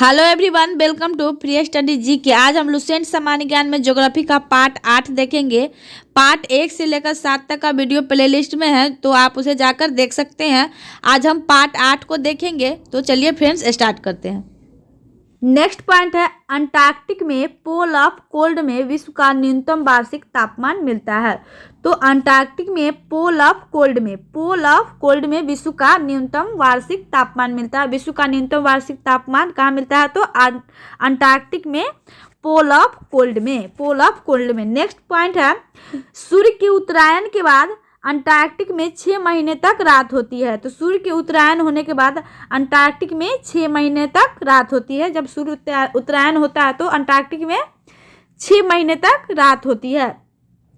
Hello everyone, welcome to free study G K. आज हम Lucent सामान्य ज्ञान में ज्योग्राफी का पार्ट 8 देखेंगे। पार्ट 1 से लेकर 7 तक का वीडियो प्लेलिस्ट में है, तो आप उसे जाकर देख सकते हैं। आज हम पार्ट 8 को देखेंगे, तो चलिए फ्रेंड्स स्टार्ट करते हैं। नेक्स्ट पॉइंट है, अंटार्कटिक में पोल ऑफ कोल्ड में विश्व का न्यूनतम वार्षिक तापमान मिलता है। तो अंटार्कटिक में पोल ऑफ कोल्ड में विश्व का न्यूनतम वार्षिक तापमान मिलता है। विश्व का न्यूनतम वार्षिक तापमान कहाँ मिलता है? तो अंटार्कटिक में पोल ऑफ कोल्ड में। नेक्स्ट पॉइंट है, सूर्य के उत्तरायण के बाद अंटार्कटिक में 6 महीने तक रात होती है। तो सूर्य के उत्तरायण होने के बाद अंटार्कटिक में 6 महीने तक रात होती है। जब सूर्य उत्तरायण होता है तो अंटार्कटिक में 6 महीने तक रात होती है,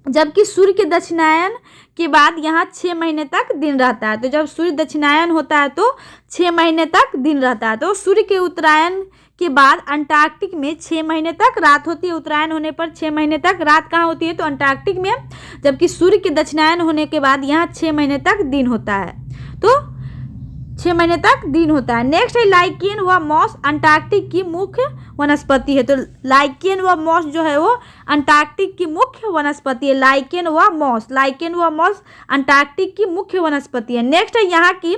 जबकि सूर्य के दक्षिणायन के बाद यहाँ 6 महीने तक दिन रहता है। तो जब सूर्य दक्षिणायन होता है तो 6 महीने तक दिन रहता है। तो सूर्य के उत्तरायण के बाद अंटार्कटिक में 6 महीने तक रात होती है। उत्तरायण होने पर 6 महीने तक रात कहाँ होती है? तो अंटार्कटिक में। जबकि सूर्य के दक्षिणायन होने के बाद यहाँ 6 महीने तक दिन होता है। तो 6 महीने तक दिन होता है। नेक्स्ट है, लाइकेन व मॉस अंटार्कटिक की मुख्य वनस्पति है। तो लाइकेन व मॉस जो है वो अंटार्कटिक की मुख्य वनस्पति है। लाइकेन व मॉस अंटार्कटिक की मुख्य वनस्पति है। नेक्स्ट है, यहाँ की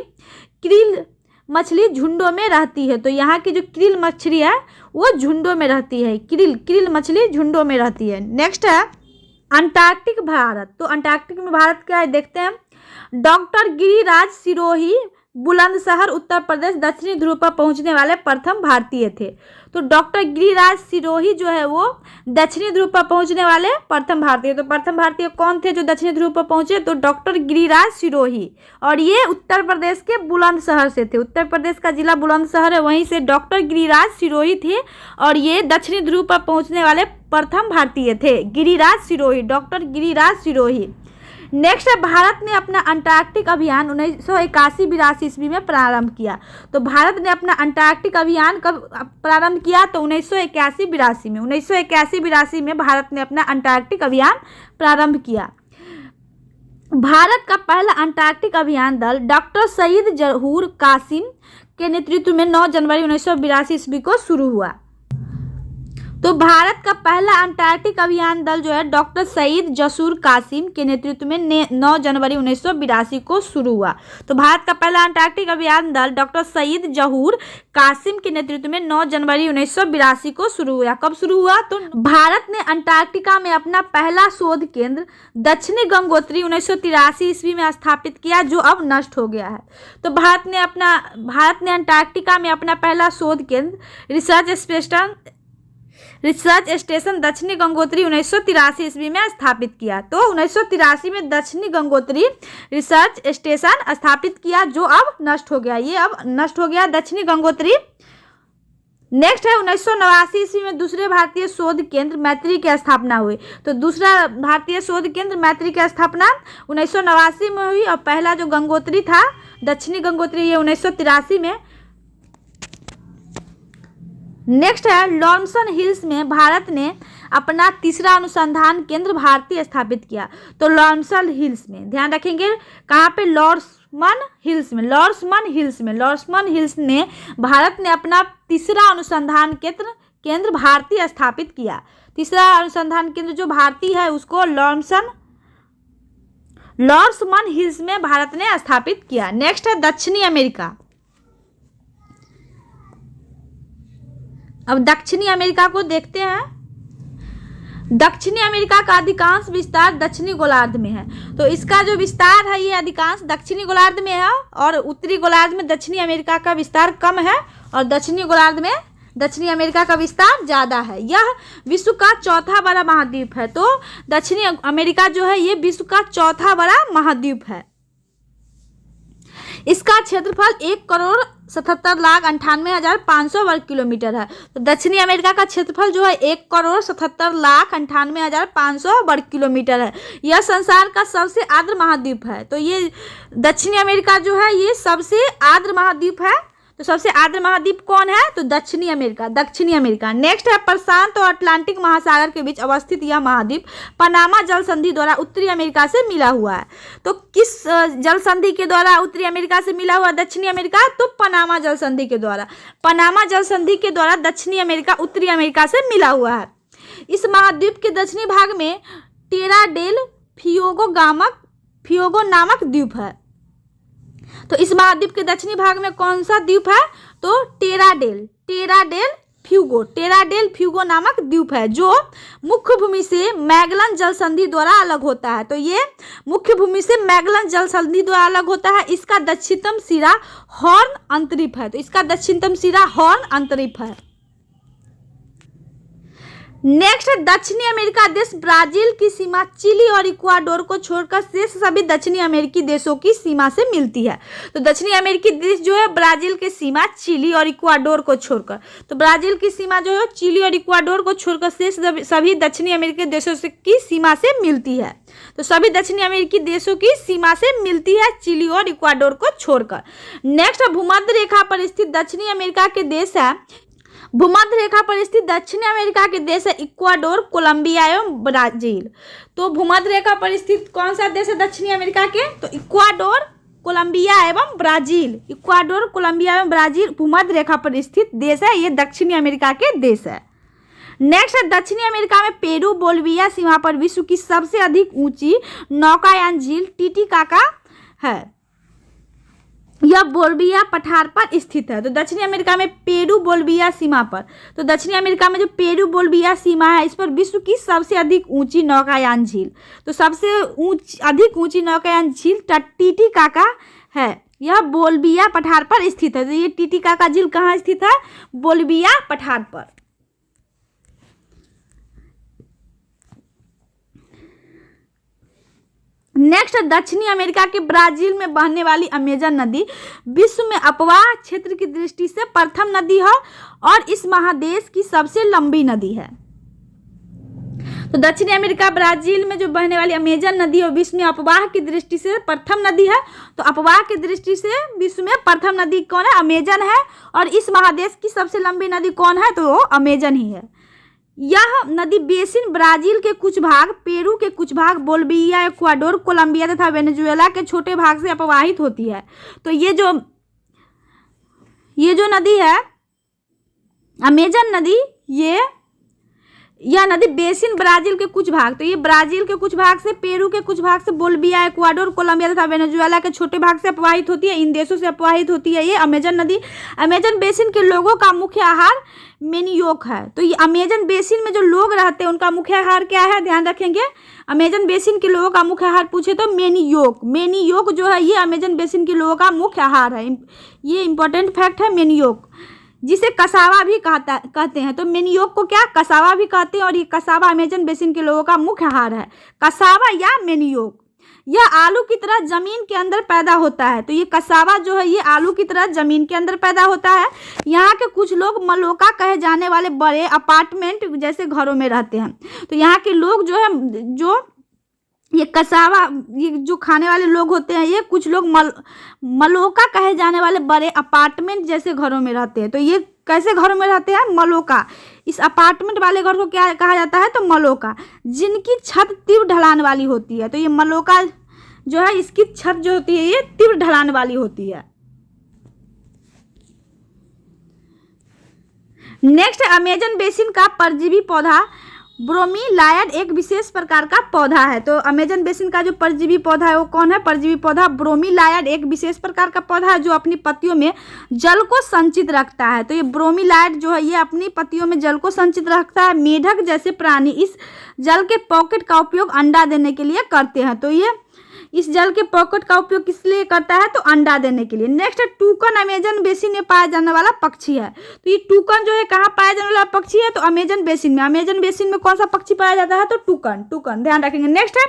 क्रिल मछली झुंडों में रहती है। तो यहाँ की जो क्रिल मछली है वो झुंडों में रहती है। क्रिल मछली झुंडों में रहती है। नेक्स्ट है, अंटार्कटिक भारत। तो अंटार्कटिक में भारत क्या है देखते हैं। डॉक्टर गिरिराज सिरोही बुलंदशहर उत्तर प्रदेश दक्षिणी ध्रुव पर पहुंचने वाले प्रथम भारतीय थे। तो डॉक्टर गिरिराज सिरोही जो है वो दक्षिणी ध्रुव पर पहुंचने वाले प्रथम भारतीय। तो प्रथम भारतीय कौन थे जो दक्षिणी ध्रुव पर पहुंचे? तो डॉक्टर गिरिराज सिरोही, और ये उत्तर प्रदेश के बुलंदशहर से थे। उत्तर प्रदेश का जिला बुलंदशहर है, वहीं से डॉक्टर गिरिराज सिरोही थे, और ये दक्षिणी ध्रुव पर पहुंचने वाले प्रथम भारतीय थे। डॉक्टर गिरिराज सिरोही। नेक्स्ट है, भारत ने अपना अंटार्कटिक अभियान 1981-82 ईस्वी में प्रारंभ किया। तो भारत ने अपना अंटार्कटिक अभियान कब प्रारंभ किया? तो 1981-82 में। 1981-82 में भारत ने अपना अंटार्कटिक अभियान प्रारंभ किया। भारत का पहला अंटार्कटिक अभियान दल डॉक्टर सईद जहूर कासिम के नेतृत्व में 9 जनवरी 1982 ईस्वी को शुरू हुआ। तो भारत का पहला अंटार्कटिक अभियान दल जो है डॉक्टर सईद जसूर कासिम के नेतृत्व में 9 जनवरी 1982 को शुरू हुआ। तो भारत का पहला अंटार्कटिक अभियान दल डॉक्टर सईद जहूर कासिम के नेतृत्व में 9 जनवरी 1982 को शुरू हुआ। कब शुरू हुआ? तो भारत ने अंटार्कटिका में अपना पहला शोध केंद्र दक्षिणी गंगोत्री 1983 ईस्वी में स्थापित किया, जो अब नष्ट हो गया है। तो भारत ने अंटार्कटिका में अपना पहला शोध केंद्र रिसर्च स्टेशन दक्षिणी गंगोत्री 1983 ईस्वी में स्थापित किया। तो 1983 में दक्षिणी गंगोत्री रिसर्च स्टेशन स्थापित किया, जो अब नष्ट हो गया। ये अब नष्ट हो गया दक्षिणी गंगोत्री। नेक्स्ट है, 1989 ईस्वी में दूसरे भारतीय शोध केंद्र मैत्री की स्थापना हुई। तो दूसरा भारतीय शोध केंद्र मैत्री की स्थापना 1989 में हुई, और पहला जो गंगोत्री था दक्षिणी गंगोत्री, ये 1983 में। नेक्स्ट है, लॉर्सन हिल्स में भारत ने अपना तीसरा अनुसंधान केंद्र भारतीय स्थापित किया। तो लॉर्सन हिल्स में ध्यान रखेंगे, कहाँ पे? लॉर्सन हिल्स में भारत ने अपना तीसरा अनुसंधान केंद्र भारतीय स्थापित किया। तीसरा अनुसंधान केंद्र जो भारतीय है उसको लॉर्सन हिल्स में भारत ने स्थापित किया। नेक्स्ट है, दक्षिणी अमेरिका। अब दक्षिणी अमेरिका को देखते हैं। दक्षिणी अमेरिका का अधिकांश विस्तार दक्षिणी गोलार्ध में है। तो इसका जो विस्तार है ये अधिकांश दक्षिणी गोलार्ध में है, और उत्तरी गोलार्ध में दक्षिणी अमेरिका का विस्तार कम है, और दक्षिणी गोलार्ध में दक्षिणी अमेरिका का विस्तार ज़्यादा है। यह विश्व का चौथा बड़ा महाद्वीप है। तो दक्षिणी अमेरिका जो है ये विश्व का चौथा बड़ा महाद्वीप है। इसका क्षेत्रफल 1,77,98,500 वर्ग किलोमीटर है। तो दक्षिणी अमेरिका का क्षेत्रफल जो है 1,77,98,500 वर्ग किलोमीटर है। यह संसार का सबसे आर्द्र महाद्वीप है। तो ये दक्षिणी अमेरिका जो है ये सबसे आर्द्र महाद्वीप है। तो सबसे आर्द्र महाद्वीप कौन है? तो दक्षिणी अमेरिका, दक्षिणी अमेरिका। नेक्स्ट है प्रशांत और अटलांटिक महासागर के बीच अवस्थित यह महाद्वीप पनामा जल संधि द्वारा उत्तरी अमेरिका से मिला हुआ है। तो किस जल संधि के द्वारा उत्तरी अमेरिका से मिला हुआ दक्षिणी अमेरिका? तो पनामा जल संधि के द्वारा, पनामा जल संधि के द्वारा दक्षिणी अमेरिका उत्तरी अमेरिका से मिला हुआ है। इस महाद्वीप के दक्षिणी भाग में टेरा डेल फ्यूगो नामक द्वीप है। तो इस महाद्वीप के दक्षिणी भाग में कौन सा द्वीप है? तो टेरा डेल फ्यूगो नामक द्वीप है, जो मुख्य भूमि से मैगलन जल संधि द्वारा अलग होता है। तो ये मुख्य भूमि से मैगलन जल संधि द्वारा अलग होता है। इसका दक्षिणतम सिरा हॉर्न अंतरिप है। तो इसका दक्षिणतम सिरा हॉर्न अंतरिप है। नेक्स्ट, दक्षिणी अमेरिका देश ब्राजील की सीमा चिली और इक्वाडोर को छोड़कर शेष सभी दक्षिणी अमेरिकी देशों की सीमा से मिलती है। तो दक्षिणी अमेरिकी देश जो है ब्राजील की सीमा चिली और इक्वाडोर को छोड़कर, तो ब्राजील की सीमा जो है चिली और इक्वाडोर को छोड़कर शेष सभी दक्षिणी अमेरिकी देशों से की सीमा से मिलती है। तो सभी दक्षिणी अमेरिकी देशों की सीमा से मिलती है चिली और इक्वाडोर को छोड़कर। नेक्स्ट, भूमध्य रेखा पर स्थित दक्षिणी अमेरिका के देश है, भूमध्य रेखा पर स्थित दक्षिणी अमेरिका के देश है इक्वाडोर, कोलंबिया एवं ब्राजील। तो भूमध्य रेखा पर स्थित कौन सा देश है दक्षिणी अमेरिका के? तो इक्वाडोर, कोलंबिया एवं ब्राजील। इक्वाडोर, कोलंबिया एवं ब्राजील भूमध्य रेखा पर स्थित देश है, ये दक्षिणी अमेरिका के देश है। नेक्स्ट है, दक्षिणी अमेरिका में पेरू बोलिविया सीमा पर विश्व की सबसे अधिक ऊंची नौकायान झील टिटिकाका है। यह बोलिविया पठार पर स्थित है। तो दक्षिणी अमेरिका में पेरू बोलिविया सीमा पर, तो दक्षिणी अमेरिका में जो पेरू बोलिविया सीमा है इस पर विश्व की सबसे अधिक ऊंची नौकायान झील, तो सबसे अधिक ऊंची नौकायान झील टिटिकाका है। यह बोलिविया पठार पर स्थित है। तो ये टिटिकाका झील कहाँ स्थित है? बोलिविया पठार पर। नेक्स्ट, दक्षिणी अमेरिका के ब्राजील में बहने वाली अमेजन नदी विश्व में अपवाह क्षेत्र की दृष्टि से प्रथम नदी है और इस महादेश की सबसे लंबी नदी है। तो दक्षिणी अमेरिका ब्राजील में जो बहने वाली अमेजन नदी है विश्व में अपवाह की दृष्टि से प्रथम नदी है। तो अपवाह की दृष्टि से विश्व में प्रथम नदी कौन है? अमेजन है। और इस महादेश की सबसे लंबी नदी कौन है? तो वो अमेजन ही है। यह नदी बेसिन ब्राजील के कुछ भाग, पेरू के कुछ भाग, बोलिविया, इक्वाडोर, कोलंबिया तथा वेनेजुएला के छोटे भाग से अपवाहित होती है। तो ये जो नदी है अमेजन नदी, यह नदी बेसिन ब्राजील के कुछ भाग, तो ये ब्राजील के कुछ भाग से, पेरू के कुछ भाग से, बोलिविया, इक्वाडोर, कोलंबिया तथा वेनेजुएला के छोटे भाग से अपवाहित होती है। इन देशों से अपवाहित होती है ये अमेजन नदी। अमेजन बेसिन के लोगों का मुख्य आहार मेनियोक है। तो ये अमेजन बेसिन में जो लोग रहते हैं उनका मुख्य आहार क्या है? ध्यान रखेंगे, अमेजन बेसिन के लोगों का मुख्य आहार पूछे तो मेनियोक जो है ये अमेजन बेसिन के लोगों का मुख्य आहार है। ये इंपॉर्टेंट फैक्ट है, मेनियोक, जिसे कसावा भी कहते हैं। तो मेनियोक को क्या कसावा भी कहते हैं और ये कसावा अमेजन बेसिन के लोगों का मुख्य आहार है, कसावा या मेनियोक। यह आलू की तरह जमीन के अंदर पैदा होता है। तो ये कसावा जो है ये आलू की तरह जमीन के अंदर पैदा होता है। यहाँ के कुछ लोग मलोका कहे जाने वाले बड़े अपार्टमेंट जैसे घरों में रहते हैं। तो यहाँ के लोग जो है जो ये कसावा, ये जो खाने वाले लोग होते हैं, ये कुछ लोग मलोका कहे जाने वाले बड़े अपार्टमेंट जैसे घरों में रहते हैं। तो ये कैसे घरों में रहते हैं? मलोका। इस अपार्टमेंट वाले घर को क्या कहा जाता है? तो मलोका, जिनकी छत तीव्र ढलान वाली होती है। तो ये मलोका जो है इसकी छत जो होती है ये तीव्र ढलान वाली होती है। नेक्स्ट, अमेजन बेसिन का परजीवी पौधा ब्रोमीलायड एक विशेष प्रकार का पौधा है। तो अमेजन बेसिन का जो परजीवी पौधा है वो कौन है? परजीवी पौधा ब्रोमीलायड एक विशेष प्रकार का पौधा है जो अपनी पत्तियों में जल को संचित रखता है। तो ये ब्रोमीलायड जो है ये अपनी पत्तियों में जल को संचित रखता है। मेढक जैसे प्राणी इस जल के पॉकेट का उपयोग अंडा देने के लिए करते हैं। तो ये इस जल के पॉकेट का उपयोग किस लिए करता है? तो अंडा देने के लिए। नेक्स्ट, टूकन अमेजन बेसिन में पाया जाने वाला पक्षी है। तो ये टूकन जो है कहाँ पाया जाने वाला पक्षी है? तो अमेजन बेसिन में। अमेजन बेसिन में कौन सा पक्षी पाया जाता है? तो टूकन, ध्यान रखेंगे। नेक्स्ट है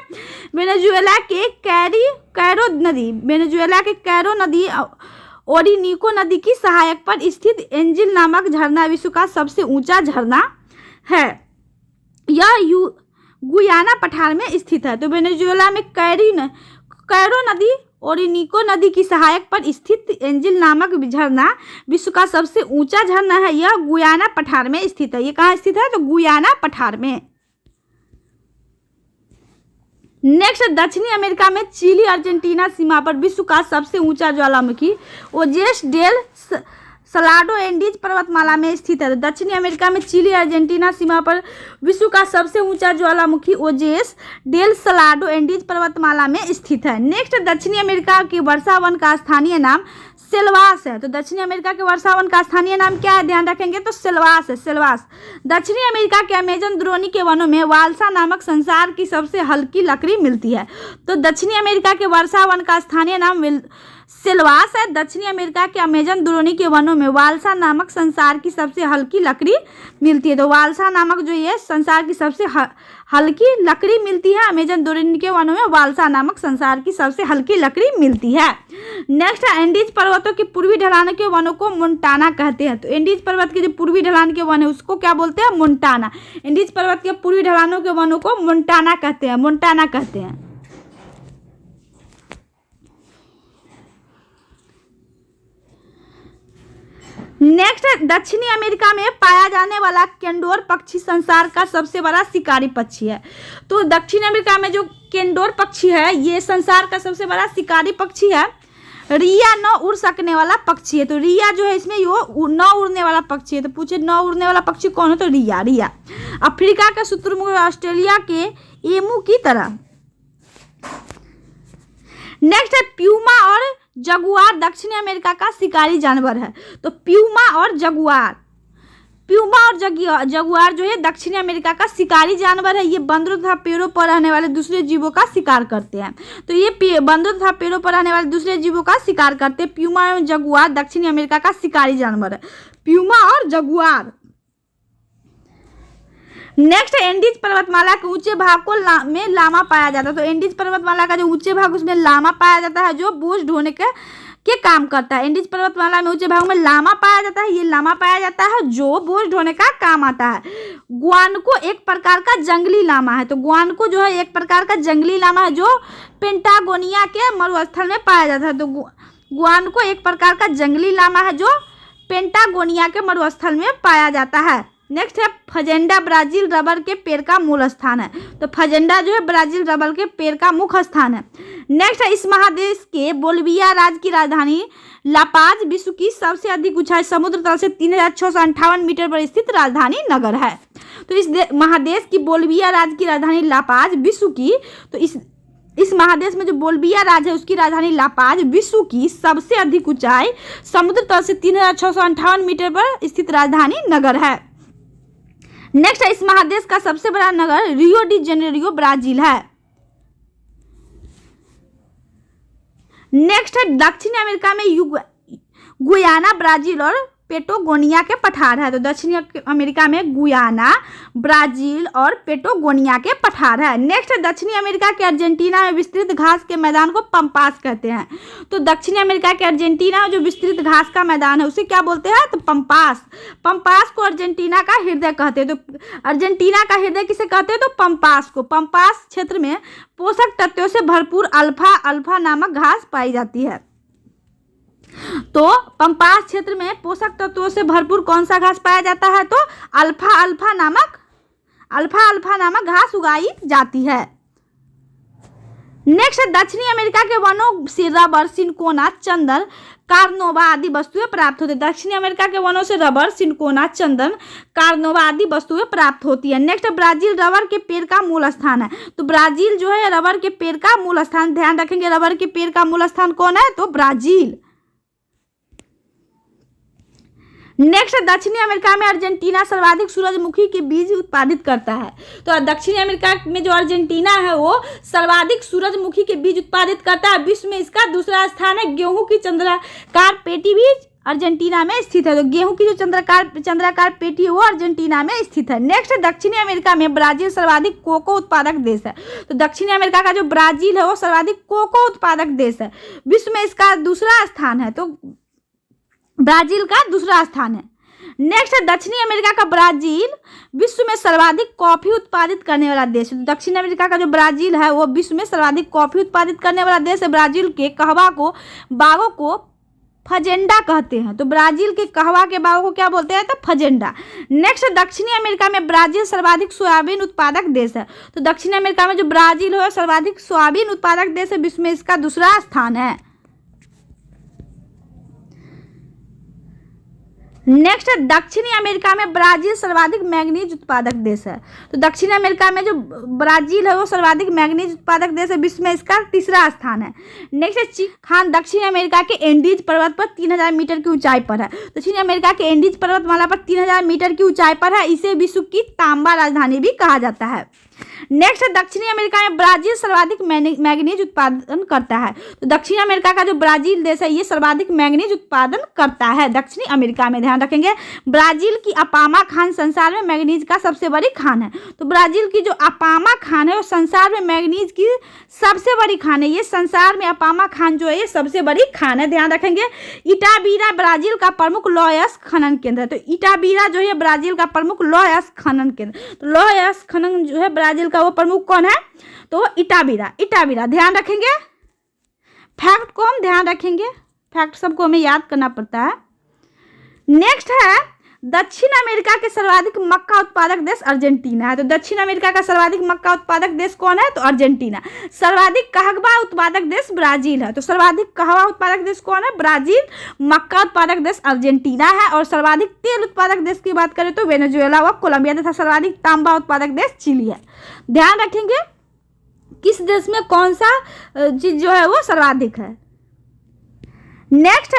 वेनेजुएला के कैरो नदी, वेनेजुएला के कैरो नदी ओरिनीको नदी की सहायक पर स्थित एंजिल नामक झरना विश्व का सबसे ऊंचा झरना है। यह गुयाना पठार में स्थित है। तो वेनेजुएला में कैरो नदी ओरिनिको नदी की सहायक पर स्थित एंजिल नामक झरना विश्व का सबसे ऊंचा झरना है। यह गुयाना पठार में स्थित है। ये कहाँ स्थित है? तो गुयाना पठार में। नेक्स्ट, दक्षिणी अमेरिका में चिली अर्जेंटीना सीमा पर विश्व का सबसे ऊंचा ज्वालामुखी ओजेस डेल सलाडो एंडीज पर्वतमाला में स्थित है। दक्षिणी अमेरिका में चिली अर्जेंटीना सीमा पर विश्व का सबसे ऊंचा ज्वालामुखी ओजेस डेल सलाडो एंडीज पर्वतमाला में स्थित है। नेक्स्ट, दक्षिणी अमेरिका के वर्षावन का स्थानीय नाम सेल्वास है। तो दक्षिणी अमेरिका के वर्षावन का स्थानीय नाम क्या है? ध्यान रखेंगे तो सेल्वास है, सेल्वास। दक्षिणी अमेरिका के अमेजन द्रोणी के वनों में वाल्सा नामक संसार की सबसे हल्की लकड़ी मिलती है। तो दक्षिणी अमेरिका के वर्षावन का स्थानीय नाम सेल्वास है। दक्षिणी अमेरिका के अमेजन द्रोणी के वनों में वाल्सा नामक संसार की सबसे हल्की लकड़ी मिलती है। तो वाल्सा नामक जो ये संसार की सबसे हल्की लकड़ी मिलती है। अमेजन द्रोणी के वनों में वाल्सा नामक संसार की सबसे हल्की लकड़ी मिलती है। नेक्स्ट, एंडीज पर्वतों के पूर्वी ढलान के वनों को मोंटाना कहते हैं। तो एंडीज पर्वत के जो पूर्वी ढलान के वन है उसको क्या बोलते हैं? मोंटाना। एंडीज पर्वत के पूर्वी ढलानों के वनों को मोंटाना कहते हैं, मोंटाना कहते हैं। नेक्स्ट, दक्षिणी अमेरिका में पाया जाने वाला केंडोर पक्षी संसार का सबसे बड़ा शिकारी पक्षी है। तो दक्षिण अमेरिका में जो केंडोर पक्षी है ये संसार का सबसे बड़ा शिकारी पक्षी है। रिया न उड़ सकने वाला पक्षी है। तो रिया जो है इसमें यो न उड़ने वाला पक्षी है। तो पूछे न उड़ने वाला पक्षी कौन है? तो रिया, रिया। अफ्रीका का शुतुरमुर्ग, ऑस्ट्रेलिया के एमू की तरह। नेक्स्ट है, प्यूमा और जगुआर दक्षिणी अमेरिका का शिकारी जानवर है। तो प्यूमा और जगुआर जो है दक्षिणी अमेरिका का शिकारी जानवर है। ये बंदरों तथा पेड़ों पर रहने वाले दूसरे जीवों का शिकार करते हैं। तो ये बंदरों तथा पेड़ों पर रहने वाले दूसरे जीवों का शिकार करते हैं। प्यूमा एवं जगुआर दक्षिणी अमेरिका का शिकारी जानवर है, प्यूमा और जगुआर। नेक्स्ट, एंडीज पर्वतमाला के ऊंचे भाग को में लामा पाया जाता है। तो एंडीज पर्वतमाला का जो ऊंचे भाग उसमें लामा पाया जाता है जो बोझ ढोने के काम करता है। एंडीज पर्वतमाला में ऊंचे भाग में लामा पाया जाता है। ये लामा पाया जाता है जो बोझ ढोने का काम आता है। ग्वानको एक प्रकार का जंगली लामा है। तो ग्वानको जो है एक प्रकार का जंगली लामा है जो पेंटागोनिया के मरुस्थल में पाया जाता है। तो ग्वानको एक प्रकार का जंगली लामा है जो पेंटागोनिया के मरुस्थल में पाया जाता है। नेक्स्ट है, फजेंडा ब्राजील रबर के पेड़ का मूल स्थान है। तो फजेंडा जो है ब्राजील रबर के पेड़ का मुख्य स्थान है। नेक्स्ट है, इस महादेश के बोलिविया राज्य की राजधानी लापाज विश्व की सबसे अधिक ऊंचाई समुद्र तल से 3658 मीटर पर स्थित राजधानी नगर है। तो इस महादेश की बोलिविया राज्य की राजधानी लापाज विश्व की, तो इस महादेश में जो बोलिविया राज्य है उसकी राजधानी लापाज विश्व की सबसे अधिक ऊंचाई समुद्र तल से 3658 मीटर पर स्थित राजधानी नगर है। नेक्स्ट है, इस महादेश का सबसे बड़ा नगर रियो डी जेनेरियो ब्राजील है। नेक्स्ट है, दक्षिणी अमेरिका में गुयाना, ब्राजील और पेटागोनिया के पठार है। तो दक्षिणी अमेरिका में गुयाना, ब्राजील और पेटागोनिया के पठार है। नेक्स्ट है, दक्षिणी अमेरिका के अर्जेंटीना में विस्तृत घास के मैदान को पंपास कहते हैं। तो दक्षिणी अमेरिका के अर्जेंटीना में जो विस्तृत घास का मैदान है उसे क्या बोलते हैं? तो पंपास। पंपास को अर्जेंटीना का हृदय कहते हैं। तो अर्जेंटीना का हृदय किसे कहते हैं? तो पंपास को। पंपास क्षेत्र में पोषक तत्वों से भरपूर अल्फा नामक घास पाई जाती है। तो पंपास क्षेत्र में पोषक तत्वों से भरपूर कौन सा घास पाया जाता है? तो अल्फा नामक घास उगाई जाती है। नेक्स्ट, दक्षिणी अमेरिका के वनों से रबर, सिनकोना, चंदन, कार्नोबा आदि वस्तुएं प्राप्त होती है। दक्षिणी अमेरिका के वनों से रबर, सिनकोना, चंदन, कार्नोबा आदि वस्तुएं प्राप्त होती है। नेक्स्ट, ब्राजील रबर के पेड़ का मूल स्थान है। तो ब्राजील जो है रबर के पेड़ का मूल स्थान, ध्यान रखेंगे रबर के पेड़ का मूल स्थान कौन है? तो ब्राजील। नेक्स्ट, दक्षिणी अमेरिका में अर्जेंटीना सर्वाधिक सूरजमुखी के बीज उत्पादित करता है। तो दक्षिणी अमेरिका में जो अर्जेंटीना है वो सर्वाधिक सूरजमुखी के बीज उत्पादित करता है। विश्व में इसका दूसरा स्थान है। गेहूं की चंद्राकार पेटी भी अर्जेंटीना में स्थित है। तो गेहूं की जो चंद्राकार पेटी है वो अर्जेंटीना में स्थित है। नेक्स्ट, दक्षिणी अमेरिका में ब्राजील सर्वाधिक कोको उत्पादक देश है। तो दक्षिणी अमेरिका का जो ब्राजील है वो सर्वाधिक कोको उत्पादक देश है। विश्व में इसका दूसरा स्थान है। तो ब्राजील का दूसरा स्थान है। नेक्स्ट है दक्षिणी अमेरिका का ब्राजील विश्व में सर्वाधिक कॉफी उत्पादित करने वाला देश। तो दक्षिण अमेरिका का जो ब्राजील है वो विश्व में सर्वाधिक कॉफी उत्पादित करने वाला देश है। ब्राजील के कहवा को बागों को फजेंडा कहते हैं। तो ब्राजील के कहवा के बागों को क्या बोलते हैं? तो फजेंडा। नेक्स्ट दक्षिणी अमेरिका में ब्राजील सर्वाधिक सोयाबीन उत्पादक देश है। तो दक्षिण अमेरिका में जो ब्राजील है सर्वाधिक सोयाबीन उत्पादक देश है, विश्व में इसका दूसरा स्थान है। नेक्स्ट है दक्षिणी अमेरिका में ब्राजील सर्वाधिक मैंगनीज उत्पादक देश है। तो दक्षिण अमेरिका में जो ब्राजील है वो सर्वाधिक मैंगनीज उत्पादक देश है, विश्व में इसका तीसरा स्थान है। नेक्स्ट है चीन दक्षिण अमेरिका के एंडीज पर्वत पर 3000 मीटर की ऊंचाई पर है। दक्षिण अमेरिका के एंडीज पर्वतमाला पर 3000 मीटर की ऊंचाई पर है, इसे विश्व की तांबा राजधानी भी कहा जाता है। नेक्स्ट है दक्षिणी अमेरिका में ब्राजील सर्वाधिक मैंगनीज उत्पादन करता है। तो दक्षिण अमेरिका का जो ब्राजील देश है ये सर्वाधिक मैंगनीज उत्पादन करता है दक्षिणी अमेरिका में। ध्यान रखेंगे ब्राजील की अपामा खान संसार में मैंगनीज का सबसे बड़ी खान है। तो ब्राजील की जो अपामा खान है वो संसार में मैंगनीज की सबसे बड़ी खान है। ये संसार में अपामा खान जो है ये सबसे बड़ी खान है। ध्यान रखेंगे इटाबीरा ब्राजील का प्रमुख लौह अयस्क खनन केंद्र है। तो इटाबीरा जो है ब्राजील का प्रमुख लौह अयस्क खनन केंद्र। तो लौह अयस्क खनन जो है ब्राजील का वो प्रमुख कौन है? तो इटाबीरा। ध्यान रखेंगे फैक्ट को हम ध्यान रखेंगे, फैक्ट सबको हमें याद करना पड़ता है। नेक्स्ट है दक्षिण अमेरिका के सर्वाधिक मक्का उत्पादक देश अर्जेंटीना है। तो दक्षिण अमेरिका का सर्वाधिक मक्का उत्पादक देश कौन है? तो अर्जेंटीना। सर्वाधिक कहवा उत्पादक देश ब्राजील है। तो सर्वाधिक कहवा उत्पादक देश कौन है? ब्राजील। मक्का उत्पादक देश अर्जेंटीना है। और सर्वाधिक तेल उत्पादक देश की बात करें तो वेनेजुएला व कोलंबिया तथा सर्वाधिक तांबा उत्पादक देश चिली है। ध्यान रखेंगे किस देश में कौन सा चीज जो है वो सर्वाधिक है। नेक्स्ट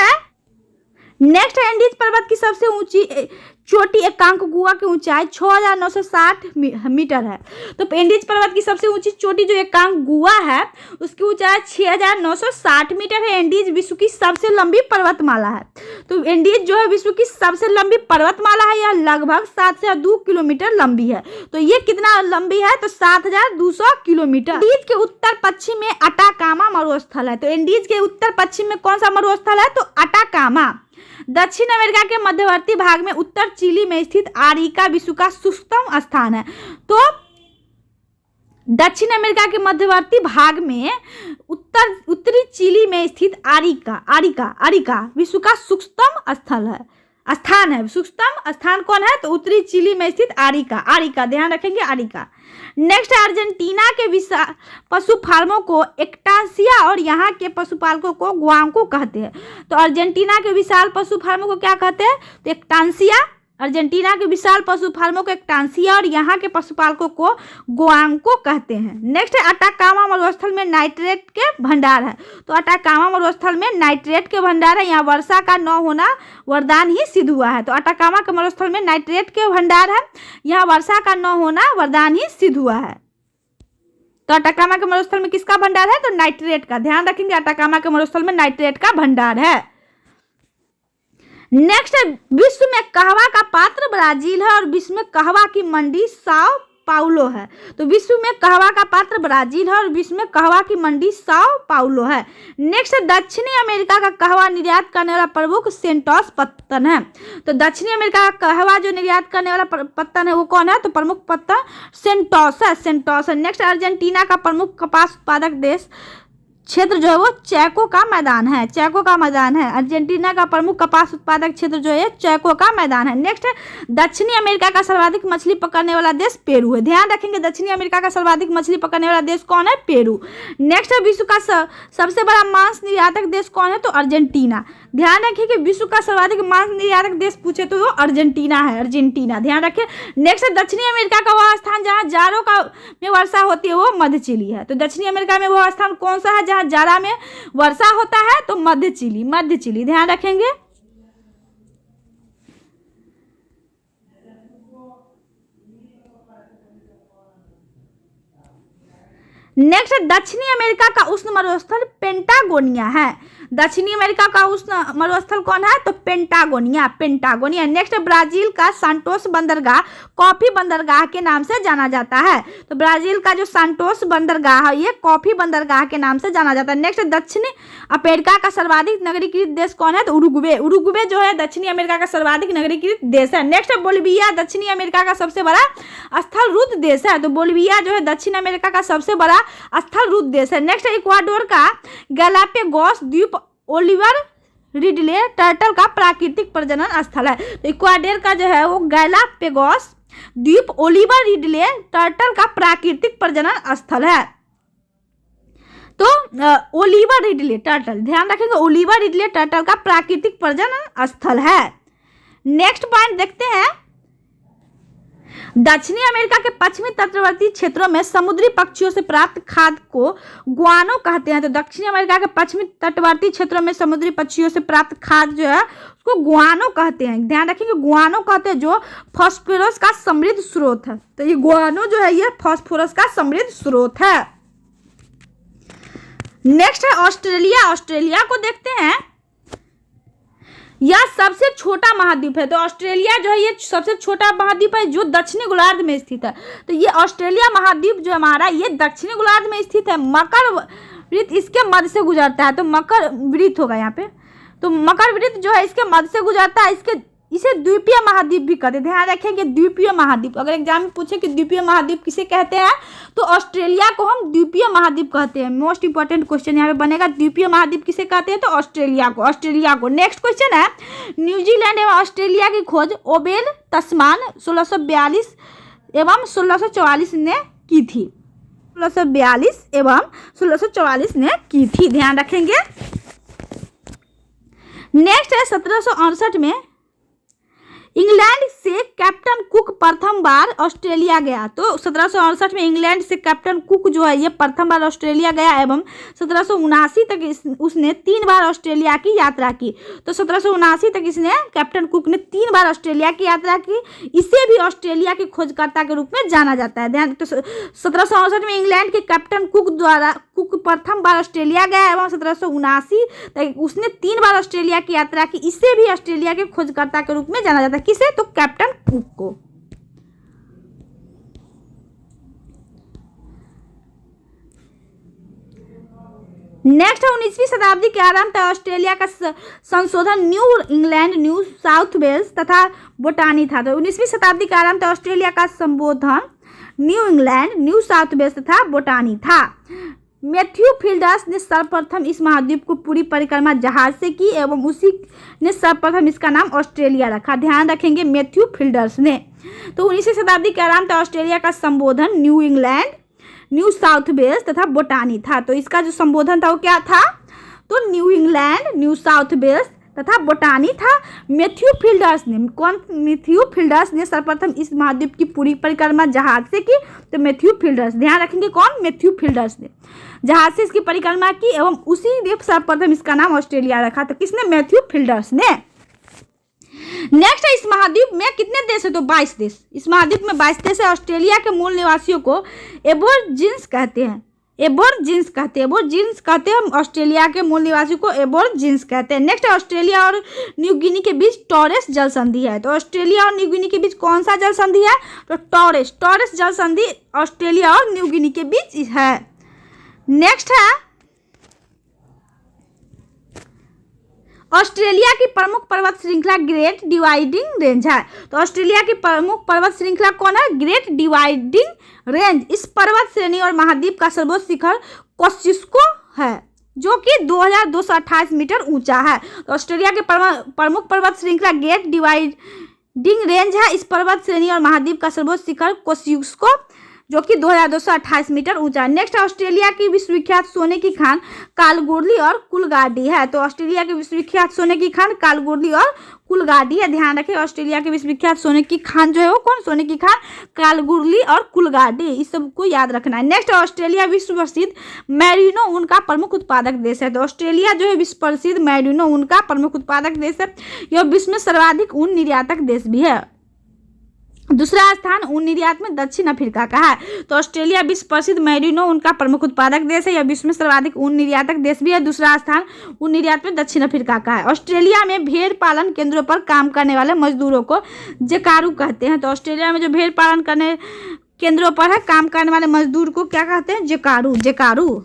है एंडीज पर्वत की सबसे ऊंची चोटी एकांकगुआ की ऊंचाई 6960 मीटर है। तो एंडीज पर्वत की सबसे ऊंची चोटी जो एकांकगुआ है उसकी ऊंचाई 6960 मीटर है। एंडीज विश्व की सबसे लंबी पर्वतमाला है। तो एंडीज जो है विश्व की सबसे लंबी पर्वतमाला है। यह लगभग 702 किलोमीटर लंबी है। तो ये कितना लंबी है? तो 7200 किलोमीटर। एंडीज के उत्तर पश्चिम में अटाकामा मरुस्थल है। तो एंडीज के उत्तर पश्चिम में कौन सा मरुस्थल है? तो अटाकामा। दक्षिण अमेरिका के मध्यवर्ती भाग में उत्तर चिली में स्थित आरिका विश्व का शुष्कतम स्थान है। तो दक्षिण अमेरिका के मध्यवर्ती भाग में उत्तरी चिली में स्थित आरिका विश्व का शुष्कतम स्थान है। शुष्कतम स्थान कौन है? तो उत्तरी चिली में स्थित आरिका। ध्यान रखेंगे आरिका। नेक्स्ट अर्जेंटीना के विशाल पशु फार्मों को एक्टांसिया और यहाँ के पशुपालकों को गुआंको कहते हैं। तो अर्जेंटीना के विशाल पशु फार्मों को क्या कहते हैं? तो एक्टांसिया। अर्जेंटीना के विशाल पशु फार्मों को एक्टांसिया और यहाँ के पशुपालकों को गुआंको कहते हैं। नेक्स्ट है अटाकामा मरुस्थल में नाइट्रेट के भंडार है। तो अटाकामा मरुस्थल में नाइट्रेट के भंडार है। यहाँ वर्षा का न होना वरदान ही सिद्ध हुआ है। तो अटाकामा के मरुस्थल में नाइट्रेट के भंडार है। यहाँ वर्षा का न होना वरदान ही सिद्ध हुआ है। तो अटाकामा के मरुस्थल में किसका भंडार है? तो नाइट्रेट का। ध्यान रखेंगे अटाकामा के मरुस्थल में नाइट्रेट का भंडार है। नेक्स्ट है विश्व में कहवा का पात्र ब्राजील है और विश्व में कहवा की मंडी साओ पाउलो है। तो विश्व में कहवा का पात्र ब्राजील है और विश्व में कहवा की मंडी साओ पाउलो है। नेक्स्ट है दक्षिणी अमेरिका का कहवा निर्यात करने वाला प्रमुख सेंटोस पत्तन है। तो दक्षिणी अमेरिका का कहवा जो निर्यात करने वाला पत्तन है वो कौन है? तो प्रमुख पत्तन सेंटोस है। नेक्स्ट अर्जेंटीना का प्रमुख कपास उत्पादक देश क्षेत्र जो है वो चैको का मैदान है। अर्जेंटीना का प्रमुख कपास उत्पादक क्षेत्र जो है चैको का मैदान है। नेक्स्ट दक्षिणी अमेरिका का सर्वाधिक मछली पकड़ने वाला देश पेरू है। ध्यान रखेंगे दक्षिणी अमेरिका का सर्वाधिक मछली पकड़ने वाला देश कौन है? पेरू। नेक्स्ट विश्व का सबसे बड़ा मांस निर्यातक देश कौन है? तो अर्जेंटीना। ध्यान रखिए कि विश्व का सर्वाधिक मांस निर्यातक देश पूछे तो वो अर्जेंटीना है। ध्यान रखिए। नेक्स्ट दक्षिणी अमेरिका का वह स्थान जहाँ जाड़ों में वर्षा होती है वो मध्य चिली है। तो दक्षिणी अमेरिका में वह स्थान कौन सा है जहाँ जाड़ा में वर्षा होता है? तो मध्य चिली। ध्यान रखेंगे। नेक्स्ट दक्षिणी अमेरिका का उष्ण मरुस्थल पेंटागोनिया है। दक्षिणी अमेरिका का उष्ण मरुस्थल कौन है? तो पेंटागोनिया, पेंटागोनिया। नेक्स्ट, ब्राजील का सांटोस बंदरगाह कॉफी बंदरगाह के नाम से जाना जाता है। तो ब्राजील का जो सांटोस बंदरगाह है ये कॉफी बंदरगाह के नाम से जाना जाता है। नेक्स्ट, दक्षिणी अमेरिका का सर्वाधिक नगरीकृत देश कौन है? तो उरुग्वे, उरुग्वे जो है दक्षिणी अमेरिका का सर्वाधिक नगरीकृत देश है। नेक्स्ट, बोलिविया दक्षिणी अमेरिका का सबसे बड़ा स्थलरूप देश है। तो बोलिविया जो है दक्षिण अमेरिका का सबसे बड़ा स्थलरूप देश है। नेक्स्ट, इक्वाडोर का गैलापागोस द्वीप ओलिवर रिडले टर्टल का प्राकृतिक प्रजनन स्थल है। तो इक्वाडोर का जो है वो गैलापागोस द्वीप ओलिवर रिडले टर्टल का प्राकृतिक प्रजनन स्थल है। तो ओलिवर रिडले टर्टल, ध्यान रखेंगे, ओलिवर रिडले टर्टल का प्राकृतिक प्रजनन स्थल है। नेक्स्ट पॉइंट देखते हैं, दक्षिणी अमेरिका के पश्चिमी तटवर्ती क्षेत्रों में समुद्री पक्षियों से प्राप्त खाद्य को गुआनो कहते हैं। तो दक्षिणी अमेरिका के पश्चिमी तटवर्ती क्षेत्रों में समुद्री पक्षियों से प्राप्त खाद्य जो है उसको गुआनो कहते हैं। ध्यान रखेंगे, गुआनो कहते हैं, जो फास्फोरस का समृद्ध स्रोत है। तो ये गुआनो जो है ये फास्फोरस का समृद्ध स्रोत है। नेक्स्ट है ऑस्ट्रेलिया। ऑस्ट्रेलिया को देखते हैं, यह सबसे छोटा महाद्वीप है। तो ऑस्ट्रेलिया जो है ये सबसे छोटा महाद्वीप है जो दक्षिणी गोलार्ध में स्थित है। तो ये ऑस्ट्रेलिया महाद्वीप जो हमारा ये दक्षिणी गोलार्ध में स्थित है। मकर वृत्त इसके मध्य से गुजरता है। तो मकर वृत्त होगा यहाँ पे। तो मकर वृत्त जो है इसके मध्य से गुजरता है। इसे द्वीपीय महाद्वीप भी कहते हैं। ध्यान रखेंगे, द्वीपीय महाद्वीप। अगर एग्जाम में पूछे कि द्वीपीय महाद्वीप किसे कहते हैं तो ऑस्ट्रेलिया को हम द्वीपीय महाद्वीप कहते हैं। मोस्ट इंपॉर्टेंट क्वेश्चन यहाँ पे बनेगा, द्वीपीय महाद्वीप किसे कहते हैं? तो ऑस्ट्रेलिया को, ऑस्ट्रेलिया को। नेक्स्ट क्वेश्चन है, न्यूजीलैंड एवं ऑस्ट्रेलिया की खोज ओबेल तस्मान 1642 एवं 1644 ने की थी। 1642 एवं 1644 ने की थी, ध्यान रखेंगे। नेक्स्ट है 1768 में इंग्लैंड से कैप्टन कुक प्रथम बार ऑस्ट्रेलिया गया। तो 1768 में इंग्लैंड से कैप्टन कुक जो है ये प्रथम बार ऑस्ट्रेलिया गया एवं 1779 तक उसने 3 बार ऑस्ट्रेलिया की यात्रा की। तो 1779 तक इसने कैप्टन कुक ने 3 बार ऑस्ट्रेलिया की यात्रा की। इसे भी ऑस्ट्रेलिया के खोजकर्ता के रूप में जाना जाता है। ध्यान, तो 1768 में इंग्लैंड के कैप्टन कुक प्रथम बार ऑस्ट्रेलिया गया एवं 1779 तक उसने 3 बार ऑस्ट्रेलिया की यात्रा की। इसे भी ऑस्ट्रेलिया के खोजकर्ता के रूप में जाना जाता है। किसे? तो कैप्टन कुक को। नेक्स्ट है 19वीं शताब्दी के आरंभ तक ऑस्ट्रेलिया का संशोधन New England, New South Wales तथा बोटानी था। तो 19वीं शताब्दी के आरंभ तक ऑस्ट्रेलिया का संबोधन New England, New South Wales तथा बोटानी था। मैथ्यू फिल्डर्स ने सर्वप्रथम इस महाद्वीप को पूरी परिक्रमा जहाज से की एवं उसी ने सर्वप्रथम इसका नाम ऑस्ट्रेलिया रखा। ध्यान रखेंगे, मैथ्यू फिल्डर्स ने। तो 19वीं शताब्दी के आरंभ तक ऑस्ट्रेलिया का संबोधन New England, New South Wales तथा बोटानी था। तो इसका जो संबोधन था वो क्या था? तो New England, New South Wales तथा बोटानी था। मैथ्यू फिल्डर्स ने, कौन? मैथ्यू फिल्डर्स ने सर्वप्रथम इस महाद्वीप की पूरी परिक्रमा जहाज से की। तो मैथ्यू फिल्डर्स, ध्यान रखेंगे, कौन? मैथ्यू फिल्डर्स ने जहाज से इसकी परिक्रमा की एवं उसी ने सर्वप्रथम इसका नाम ऑस्ट्रेलिया रखा। तो किसने? मैथ्यू फिल्डर्स ने। नेक्स्ट है, इस महाद्वीप में कितने देश है? तो 22 देश। इस महाद्वीप में 22 देश है। ऑस्ट्रेलिया के मूल निवासियों को एबोर्जिन्स कहते हैं। एबोर्जिन्स कहते हैं, एबोर्जिन्स कहते हैं। ऑस्ट्रेलिया के मूल निवासियों को एबोर्जिन्स कहते हैं। नेक्स्ट, ऑस्ट्रेलिया और न्यू गिनी के बीच टॉरेस जल संधि है। तो ऑस्ट्रेलिया और न्यू गिनी के बीच कौन सा जल संधि है? तो टॉरेस जल संधि ऑस्ट्रेलिया और न्यू गिनी के बीच है। नेक्स्ट है, ऑस्ट्रेलिया की प्रमुख पर्वत श्रृंखला ग्रेट डिवाइडिंग रेंज है। तो ऑस्ट्रेलिया की प्रमुख पर्वत श्रृंखला कौन है? Great dividing range. इस पर्वत श्रेणी और महाद्वीप का सर्वोच्च शिखर कोसिस्को है जो कि 2228 मीटर ऊंचा है। तो ऑस्ट्रेलिया के प्रमुख पर्वत श्रृंखला ग्रेट डिवाइडिंग रेंज है। इस पर्वत श्रेणी और महाद्वीप का सर्वोच्च शिखर कोसिस्को जो कि 2228 मीटर ऊंचा है। नेक्स्ट, ऑस्ट्रेलिया की विश्वविख्यात सोने की खान कालगोडली और कुलगाडी है। तो ऑस्ट्रेलिया की विश्वविख्यात सोने की खान कालगोडली और कुलगाडी है। ध्यान रखें, ऑस्ट्रेलिया के विश्वविख्यात सोने की खान जो है वो कौन? सोने की खान कालगोडली और कुलगाडी, इस सब को याद रखना है। नेक्स्ट, ऑस्ट्रेलिया विश्व प्रसिद्ध मैरिनो ऊन का प्रमुख उत्पादक देश है। तो ऑस्ट्रेलिया जो है विश्व प्रसिद्ध मैरिनो ऊन का प्रमुख उत्पादक देश है। यह विश्व में सर्वाधिक ऊन निर्यातक देश भी है। दूसरा स्थान ऊन निर्यात में दक्षिण अफ्रीका का है। तो ऑस्ट्रेलिया विश्व प्रसिद्ध मेरिनो उनका प्रमुख उत्पादक देश है। यह विश्व में सर्वाधिक ऊन निर्यातक देश भी है। दूसरा स्थान ऊन निर्यात में दक्षिण अफ्रीका का है। ऑस्ट्रेलिया में भेड़ पालन केंद्रों पर काम करने वाले मजदूरों को जकारू कहते हैं। तो ऑस्ट्रेलिया में जो भेड़ पालन करने केंद्रों पर है काम करने वाले मजदूर को क्या कहते हैं? जकारू। जकारू।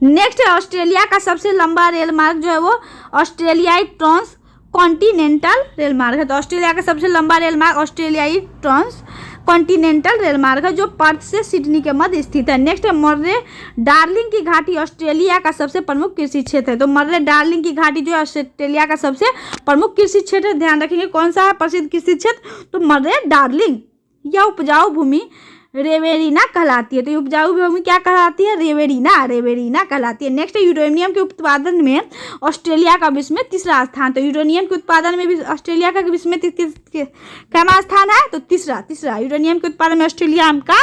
नेक्स्ट है ऑस्ट्रेलिया का सबसे लंबा रेल मार्ग जो है वो ऑस्ट्रेलियाई ट्रांस कॉन्टिनेंटल रेल मार्ग है। तो ऑस्ट्रेलिया का सबसे लंबा रेल मार्ग ऑस्ट्रेलियाई ट्रांस कॉन्टिनेंटल रेल मार्ग है जो पर्थ से सिडनी के मध्य स्थित है। नेक्स्ट है मर्रे डार्लिंग की घाटी ऑस्ट्रेलिया का सबसे प्रमुख कृषि क्षेत्र है। तो मर्रे डार्लिंग की घाटी जो है ऑस्ट्रेलिया का सबसे प्रमुख कृषि क्षेत्र है। ध्यान रखेंगे कौन सा है प्रसिद्ध कृषि क्षेत्र? तो मर्रे डार्लिंग। यह उपजाऊ भूमि रेवेरिना कहलाती है। तो उपजाऊ भूमि क्या कहलाती है? रेवेरिना। रेवेरिना कहलाती है। नेक्स्ट है यूरेनियम के उत्पादन में ऑस्ट्रेलिया का विश्व में तीसरा स्थान। तो यूरेनियम के उत्पादन में भी ऑस्ट्रेलिया का विश्व में कितना स्थान है? तो तीसरा यूरेनियम के उत्पादन में ऑस्ट्रेलिया का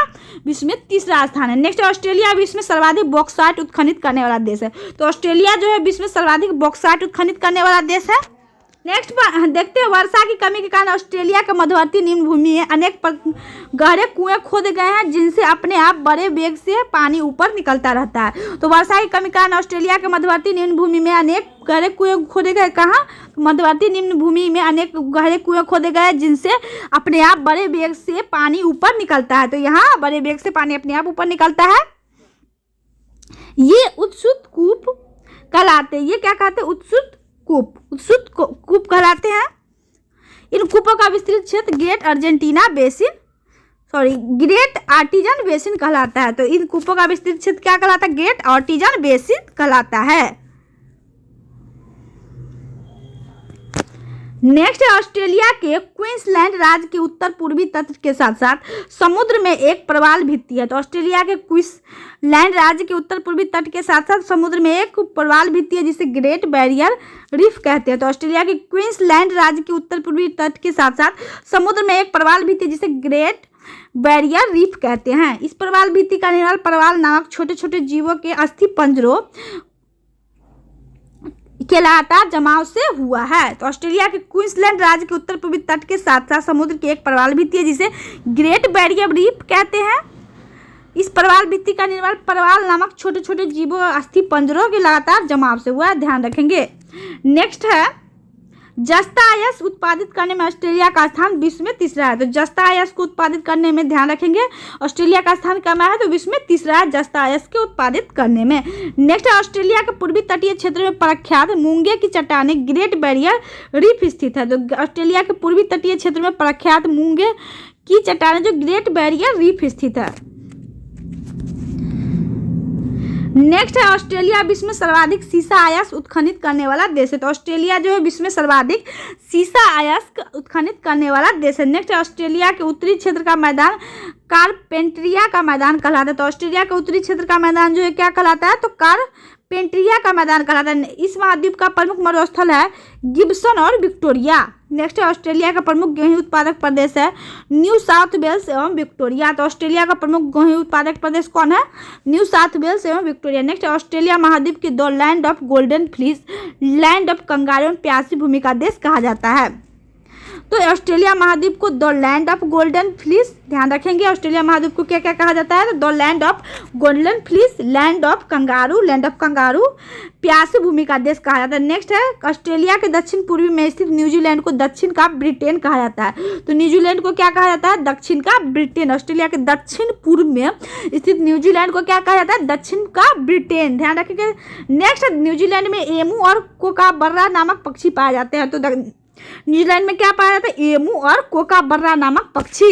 विश्व में तीसरा स्थान है। नेक्स्ट ऑस्ट्रेलिया विश्व में सर्वाधिक बॉक्साइट उत्खनित करने वाला देश है। तो ऑस्ट्रेलिया जो है विश्व में सर्वाधिक बॉक्साइट उत्खनित करने वाला देश है। नेक्स्ट देखते हैं वर्षा की कमी के कारण ऑस्ट्रेलिया के मध्यवर्ती निम्न भूमि में अनेक गहरे कुएं खोदे गए हैं जिनसे अपने आप बड़े वेग से पानी ऊपर निकलता रहता है। तो वर्षा की कमी के कारण ऑस्ट्रेलिया के मध्यवर्ती निम्न भूमि में अनेक गहरे कुएं खोदे गए। कहाँ? मध्यवर्ती निम्न भूमि में अनेक गहरे कुएं खोदे गए जिनसे अपने आप बड़े वेग से पानी ऊपर निकलता है। तो यहाँ बड़े वेग से पानी अपने आप ऊपर निकलता है। ये उत्सुत कूप कहलाते हैं। ये क्या कहते हैं? उत्सुत कूप कहलाते हैं। इन कूपों का विस्तृत क्षेत्र ग्रेट आर्टिजन बेसिन कहलाता है। तो इन कूपों का विस्तृत क्षेत्र क्या कहलाता है? ग्रेट आर्टिजन बेसिन कहलाता है। नेक्स्ट है ऑस्ट्रेलिया के क्वींसलैंड राज्य के उत्तर पूर्वी तट के साथ साथ समुद्र में एक प्रवाल भित्ति है। तो ऑस्ट्रेलिया के क्वींसलैंड राज्य के उत्तर पूर्वी तट के साथ साथ समुद्र में एक प्रवाल भित्ति है जिसे ग्रेट बैरियर रीफ कहते हैं। तो ऑस्ट्रेलिया के क्वींसलैंड राज्य के उत्तर पूर्वी तट के साथ साथ समुद्र में एक प्रवाल भित्ति है जिसे ग्रेट बैरियर रीफ कहते हैं। इस प्रवाल भित्ति का निर्माण प्रवाल नामक छोटे छोटे जीवों के अस्थि पंजरों के लगातार जमाव से हुआ है। तो ऑस्ट्रेलिया के क्वींसलैंड राज्य के उत्तर पूर्वी तट के साथ साथ समुद्र की एक प्रवाल भित्ति है जिसे ग्रेट बैरियर रीफ कहते हैं। इस प्रवाल भित्ति का निर्माण प्रवाल नामक छोटे छोटे जीवों अस्थि पंजरों के लगातार जमाव से हुआ है। ध्यान रखेंगे। नेक्स्ट है जस्ता आयस उत्पादित करने में ऑस्ट्रेलिया का स्थान विश्व में तीसरा है। तो जस्ता आयस को उत्पादित करने में ध्यान रखेंगे ऑस्ट्रेलिया का स्थान कम है तो विश्व में तीसरा है जस्ता आयस के उत्पादित करने में। नेक्स्ट है ऑस्ट्रेलिया के पूर्वी तटीय क्षेत्र में प्रख्यात मूंगे की चट्टानें ग्रेट बैरियर रीफ स्थित है। तो ऑस्ट्रेलिया के पूर्वी तटीय क्षेत्र में प्रख्यात मूंगे की चट्टानें जो ग्रेट बैरियर रीफ स्थित है। नेक्स्ट है ऑस्ट्रेलिया विश्व में सर्वाधिक सीसा अयस्क उत्खनित करने वाला देश है। तो ऑस्ट्रेलिया जो है विश्व में सर्वाधिक सीसा अयस्क उत्खनित करने वाला देश है। नेक्स्ट है ऑस्ट्रेलिया के उत्तरी क्षेत्र का मैदान कारपेंट्रिया का मैदान कहलाता है। तो ऑस्ट्रेलिया के उत्तरी क्षेत्र का मैदान जो है क्या कहलाता है? तो कारपेंट्रिया का मैदान कहलाता है। इस महाद्वीप का प्रमुख मरुस्थल है गिब्सन और विक्टोरिया। नेक्स्ट है ऑस्ट्रेलिया का प्रमुख गेहूं उत्पादक प्रदेश है न्यू साउथ वेल्स एवं विक्टोरिया। तो ऑस्ट्रेलिया का प्रमुख गेहूं उत्पादक प्रदेश कौन है? न्यू साउथ वेल्स एवं विक्टोरिया। नेक्स्ट है ऑस्ट्रेलिया महाद्वीप के दो land of golden fleece land of kangaroo एवं प्यासी भूमि का देश कहा जाता है। तो ऑस्ट्रेलिया महाद्वीप को the land of golden fleece, ध्यान रखेंगे ऑस्ट्रेलिया महाद्वीप को क्या क्या कहा जाता है? The land of golden fleece land of kangaroo प्यासी भूमि का देश कहा जाता है। नेक्स्ट है ऑस्ट्रेलिया के दक्षिण पूर्वी में स्थित न्यूजीलैंड को दक्षिण का ब्रिटेन कहा जाता है। तो न्यूजीलैंड को क्या कहा जाता है? दक्षिण का ब्रिटेन। ऑस्ट्रेलिया के दक्षिण पूर्व में स्थित न्यूजीलैंड को क्या कहा जाता है? दक्षिण का ब्रिटेन। ध्यान रखेंगे। नेक्स्ट न्यूजीलैंड में एमू और कोकाबर्रा नामक पक्षी पाए जाते हैं। तो न्यूजीलैंड में क्या पाया जाता है? एमू और कोकाबर्रा नामक पक्षी।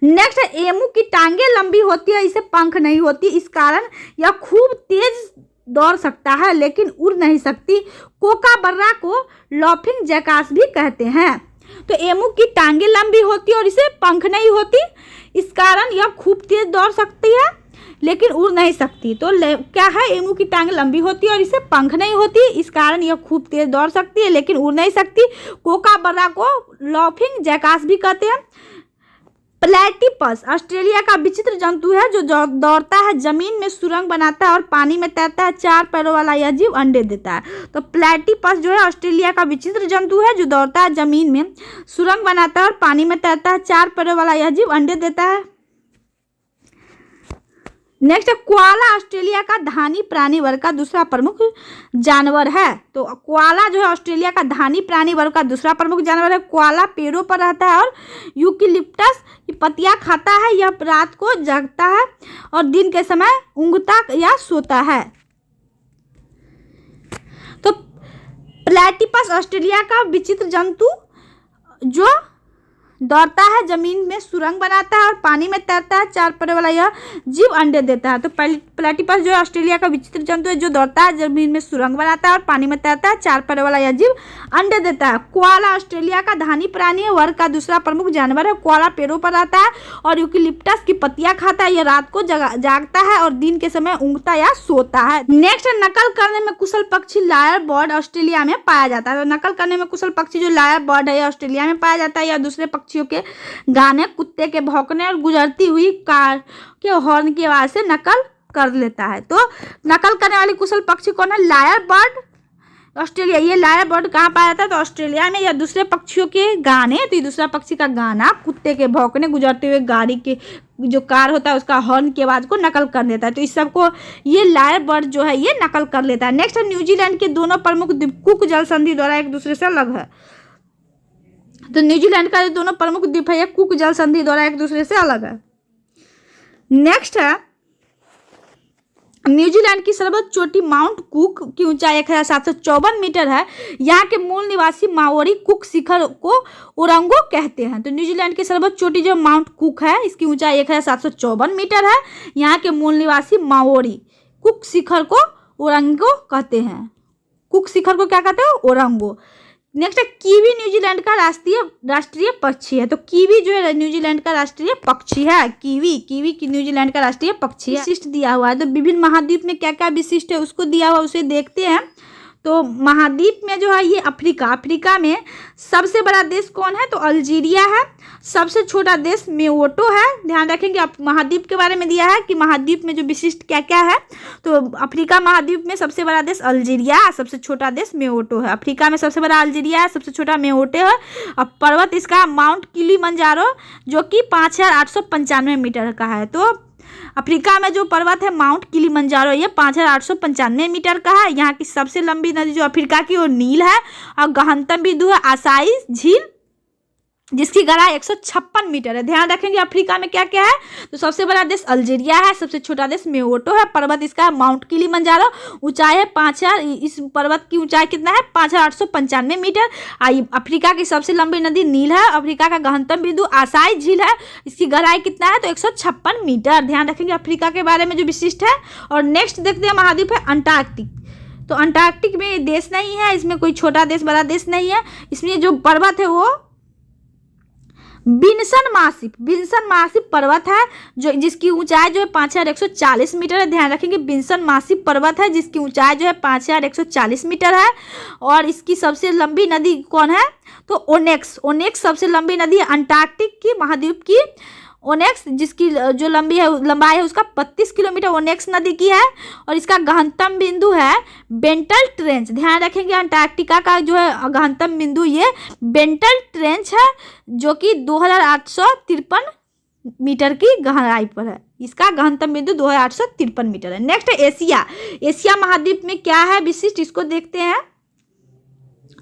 नेक्स्ट एमू की टांगे लंबी होती है, इसे पंख नहीं होती, इस कारण यह खूब तेज दौड़ सकता है लेकिन उड़ नहीं सकती। कोकाबर्रा को लॉफिंग जैकास भी कहते हैं। तो एमू की टांगे लंबी होती है और इसे पंख नहीं होती, इस कारण यह खूब तेज दौड़ सकती है लेकिन उड़ नहीं सकती। तो क्या है? एमू की टांग लंबी होती है और इसे पंख नहीं होती, इस कारण यह खूब तेज दौड़ सकती है लेकिन उड़ नहीं सकती। कोकाबर्रा को लॉफिंग जैकास भी कहते हैं। प्लेटिपस ऑस्ट्रेलिया का विचित्र जंतु है जो दौड़ता है, जमीन में सुरंग बनाता है और पानी में तैरता है। 4 पैरों वाला यह जीव अंडे देता है। तो प्लेटिपस जो है ऑस्ट्रेलिया का विचित्र जंतु है जो दौड़ता है, जमीन में सुरंग बनाता है और पानी में तैरता है। 4 पैरों वाला यह जीव अंडे देता है। नेक्स्ट है कोआला ऑस्ट्रेलिया का धानी प्राणी वर्ग का दूसरा प्रमुख जानवर है। तो कोआला जो है ऑस्ट्रेलिया का धानी प्राणी वर्ग का दूसरा प्रमुख जानवर है। कोआला पेड़ों पर रहता है और यूकेलिप्टस की पत्तियां खाता है। यह रात को जागता है और दिन के समय ऊँघता या सोता है। तो प्लेटिपस ऑस्ट्रेलिया का विचित्र जंतु जो दौड़ता है, जमीन में सुरंग बनाता है और पानी में तैरता है। 4 पैरों वाला यह जीव अंडे देता है। तो प्लेटिपस जो है ऑस्ट्रेलिया का विचित्र जंतु है जो दौड़ता है, जमीन में सुरंग बनाता है और पानी में तैरता है। 4 पैरों वाला यह जीव अंडे देता है। कोआला ऑस्ट्रेलिया का धानी प्राणी वर्ग का दूसरा प्रमुख जानवर है। कोआला पेड़ों पर रहता है और यूकेलिप्टस की पत्तियां खाता है। यह रात को जागता है और दिन के समय ऊँघता या सोता है। नेक्स्ट, नकल करने में कुशल पक्षी लायर बर्ड ऑस्ट्रेलिया में पाया जाता है। तो नकल करने में कुशल पक्षी जो लायर बर्ड है ऑस्ट्रेलिया में पाया जाता है। यह दूसरे पक्षियों के गाने, कुत्ते के भौंकने और गुजरती हुई कार के हॉर्न की आवाज से नकल कर लेता है। तो नकल करने वाली कुशल पक्षी कौन है? Lyre bird Australia. ये लायर बर्ड कहाँ पाया जाता है? तो ऑस्ट्रेलिया में। या दूसरे पक्षियों के गाने, तो ये दूसरा पक्षी का गाना, कुत्ते के भौंकने, गुजरते हुए गाड़ी के जो कार होता है उसका हॉर्न की आवाज को नकल कर लेता है। तो इस सबको ये लायर बर्ड जो है ये नकल कर लेता है। नेक्स्ट है न्यूजीलैंड के दोनों प्रमुख द्वीप कुक जल संधि द्वारा एक दूसरे से अलग है। तो न्यूजीलैंड का जो दोनों प्रमुख द्वीप है ये कुक जल संधि द्वारा एक दूसरे से अलग है। नेक्स्ट है न्यूजीलैंड की सर्वोच्च चोटी माउंट कुक की ऊंचाई 1754 मीटर है। यहाँ के मूल निवासी माओरी कुक शिखर को ओरंगो कहते हैं। तो न्यूजीलैंड की सर्वोच्च चोटी जो माउंट कुक है इसकी ऊंचाई 1754 मीटर है। यहाँ के मूल निवासी माओरी कुक शिखर को ओरंगो कहते हैं। कुक शिखर को क्या कहते हैं? ओरंगो। नेक्स्ट है कीवी न्यूजीलैंड का राष्ट्रीय पक्षी है। तो कीवी जो है न्यूजीलैंड का राष्ट्रीय पक्षी है। कीवी की न्यूजीलैंड का राष्ट्रीय पक्षी है। विशिष्ट दिया हुआ है। तो विभिन्न महाद्वीप में क्या क्या विशिष्ट है उसको दिया हुआ, उसे देखते हैं। तो महाद्वीप में जो है ये अफ्रीका में सबसे बड़ा देश कौन है? तो अल्जीरिया है। सबसे छोटा देश मेओटो है। ध्यान रखेंगे आप महाद्वीप के बारे में दिया है कि महाद्वीप में जो विशिष्ट क्या क्या है। तो अफ्रीका महाद्वीप में सबसे बड़ा देश अल्जीरिया, सबसे छोटा देश मेओटो है। अफ्रीका में सबसे बड़ा अल्जीरिया है, सबसे छोटा मेओटो है। अब पर्वत इसका माउंट किलिमंजारो जो कि 5895 मीटर का है। तो अफ्रीका में जो पर्वत है माउंट किलिमंजारो ये 5895 मीटर का है। यहाँ की सबसे लंबी नदी जो अफ्रीका की वो नील है और गहनतम बिंदु है आसाई झील जिसकी गहराई 156 मीटर है। ध्यान रखेंगे अफ्रीका में क्या क्या है। तो सबसे बड़ा देश अल्जीरिया है, सबसे छोटा देश मेओटो है। पर्वत इसका माउंट किलिमंजारो, ऊंचाई है 5000। इस पर्वत की ऊंचाई कितना है? 5895 मीटर। अफ्रीका की सबसे लंबी नदी नील है। अफ्रीका का गहनतम बिंदु आसाई झील है, इसकी गहराई कितना है? तो 156 मीटर। ध्यान रखेंगे अफ्रीका के बारे में जो विशिष्ट है। और नेक्स्ट देखते हैं महाद्वीप है अंटार्कटिक। तो अंटार्कटिक में देश नहीं है, इसमें कोई छोटा देश बड़ा देश नहीं है। इसमें जो पर्वत है वो बिन्सन मासिप पर्वत है जो जिसकी ऊंचाई जो है 5140 मीटर है। ध्यान रखेंगे बिन्सन मासिप पर्वत है जिसकी ऊंचाई जो है 5140 मीटर है। और इसकी सबसे लंबी नदी कौन है? तो ओनेक्स सबसे लंबी नदी है अंटार्कटिक की महाद्वीप की। ओनेक्स जिसकी जो लंबाई है उसका 32 किलोमीटर ओनेक्स नदी की है। और इसका गहनतम बिंदु है बेंटल ट्रेंच। ध्यान रखेंगे अंटार्कटिका का जो है गहनतम बिंदु ये बेंटल ट्रेंच है जो कि 2853 मीटर की गहराई पर है। इसका गहनतम बिंदु 2853 मीटर है। नेक्स्ट है एशिया महाद्वीप में क्या है विशिष्ट, इसको देखते हैं।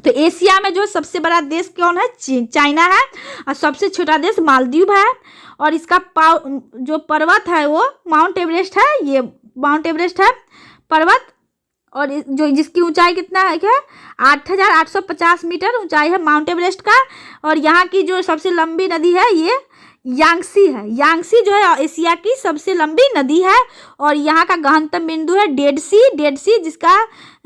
तो एशिया में जो सबसे बड़ा देश कौन है? चाइना है। और सबसे छोटा देश मालदीव है। और इसका जो पर्वत है वो माउंट एवरेस्ट है। ये माउंट एवरेस्ट है पर्वत। और जो जिसकी ऊंचाई कितना है? 8850 मीटर ऊंचाई है माउंट एवरेस्ट का। और यहाँ की जो सबसे लंबी नदी है ये यांगसी है। यांगसी जो है एशिया की सबसे लंबी नदी है। और यहाँ का गहनतम बिंदु है डेड सी जिसका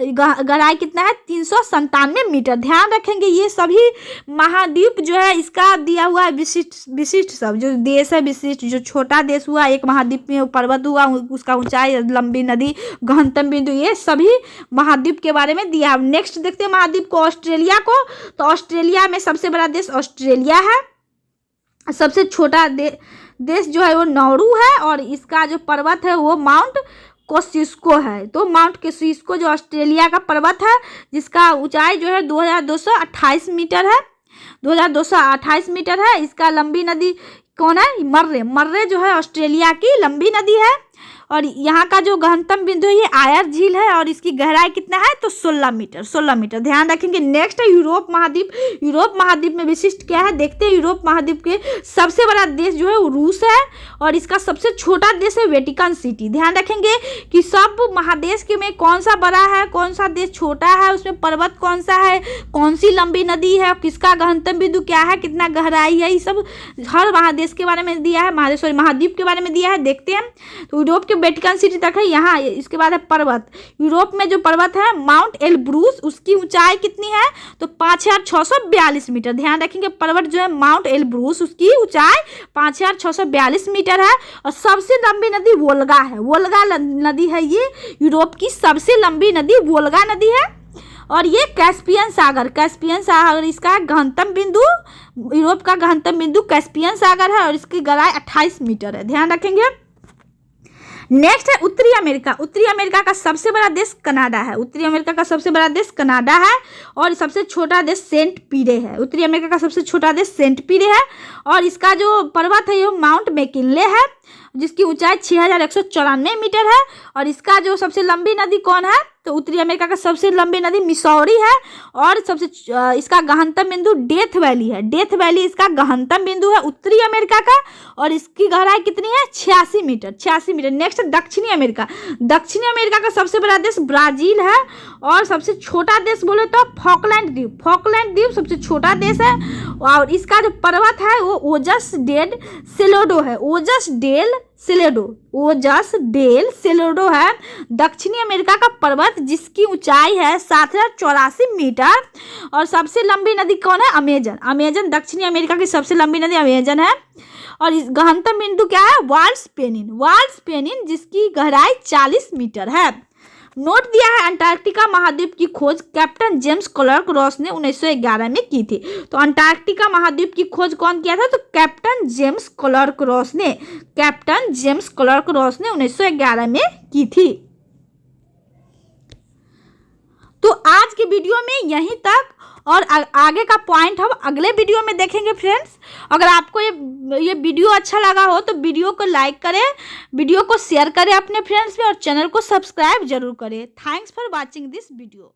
गहराई कितना है? 397 मीटर। ध्यान रखेंगे ये सभी महाद्वीप जो है इसका दिया हुआ है विशिष्ट सब जो देश है विशिष्ट। जो छोटा देश हुआ एक महाद्वीप में पर्वत हुआ उसका ऊंचाई, लंबी नदी, गहनतम बिंदु, ये सभी महाद्वीप के बारे में दिया। नेक्स्ट देखते हैं महाद्वीप को ऑस्ट्रेलिया को। तो ऑस्ट्रेलिया में सबसे बड़ा देश ऑस्ट्रेलिया है। सबसे छोटा देश जो है वो नाउरू है, और इसका जो पर्वत है वो माउंट कोसिस्को है। तो माउंट कोसिस्को जो ऑस्ट्रेलिया का पर्वत है, जिसका ऊंचाई जो है 2228 मीटर है, 2228 मीटर है। इसका लंबी नदी कौन है? मर्रे जो है ऑस्ट्रेलिया की लंबी नदी है। और यहाँ का जो गहनतम बिंदु है ये आयर झील है, और इसकी गहराई कितना है? तो 16 मीटर ध्यान रखेंगे। नेक्स्ट है यूरोप महाद्वीप। यूरोप महाद्वीप में विशिष्ट क्या है देखते हैं। यूरोप महाद्वीप के सबसे बड़ा देश जो है वो रूस है, और इसका सबसे छोटा देश है वेटिकन सिटी। ध्यान रखेंगे कि सब महादेश के में कौन सा बड़ा है, कौन सा देश छोटा है, उसमें पर्वत कौन सा है, कौन सी लंबी नदी है, किसका गहनतम बिंदु क्या है, कितना गहराई है, ये सब हर महादेश के बारे में दिया है, महाद्वीप के बारे में दिया है। देखते हैं तो यूरोप के वेटिकन सिटी तक है यहाँ। इसके बाद है पर्वत। यूरोप में जो पर्वत है माउंट एलब्रूस, उसकी ऊंचाई कितनी है? तो 5642 मीटर। ध्यान रखेंगे पर्वत जो है माउंट एलब्रूस, उसकी ऊंचाई 5642 मीटर है। और सबसे लंबी नदी वोल्गा है। वोल्गा नदी है ये यूरोप की सबसे लंबी नदी, वोल्गा नदी है। और ये कैस्पियन सागर इसका गहनतम बिंदु, यूरोप का गहनतम बिंदु कैस्पियन सागर है, और इसकी गहराई 28 मीटर है। ध्यान रखेंगे। नेक्स्ट है उत्तरी अमेरिका। उत्तरी अमेरिका का सबसे बड़ा देश कनाडा है। उत्तरी अमेरिका का सबसे बड़ा देश कनाडा है, और सबसे छोटा देश सेंट पीरे है। उत्तरी अमेरिका का सबसे छोटा देश सेंट पीरे है, और इसका जो पर्वत है वो माउंट मैकिनले है, जिसकी ऊंचाई 6194 मीटर है। और इसका जो सबसे लंबी नदी कौन है? तो उत्तरी अमेरिका का सबसे लंबी नदी मिसौरी है, और सबसे इसका गहनतम बिंदु डेथ वैली है। डेथ वैली इसका गहनतम बिंदु है उत्तरी अमेरिका का, और इसकी गहराई कितनी है? 86 मीटर। नेक्स्ट है दक्षिणी अमेरिका। दक्षिणी अमेरिका का सबसे बड़ा देश ब्राजील है, और सबसे छोटा देश बोले तो फॉकलैंड द्वीप सबसे छोटा देश है। और इसका जो पर्वत है वो ओजस डेल सेलेडो है। दक्षिणी अमेरिका का पर्वत जिसकी ऊंचाई है 7084 मीटर। और सबसे लंबी नदी कौन है? अमेजन दक्षिणी अमेरिका की सबसे लंबी नदी अमेजन है। और इस गहनतम बिंदु क्या है? वाल्स पेनिन जिसकी गहराई 40 मीटर है। नोट दिया है अंटार्कटिका महाद्वीप की खोज कैप्टन जेम्स क्लर्क रॉस ने 1911 में की थी। तो अंटार्कटिका महाद्वीप की खोज कौन किया था? तो कैप्टन जेम्स क्लर्क रॉस ने 1911 में की थी। तो आज की वीडियो में यहीं तक, और आगे का पॉइंट हम अगले वीडियो में देखेंगे फ्रेंड्स। अगर आपको ये वीडियो अच्छा लगा हो तो वीडियो को लाइक करें, वीडियो को शेयर करें अपने फ्रेंड्स में, और चैनल को सब्सक्राइब जरूर करें। Thanks for watching this video.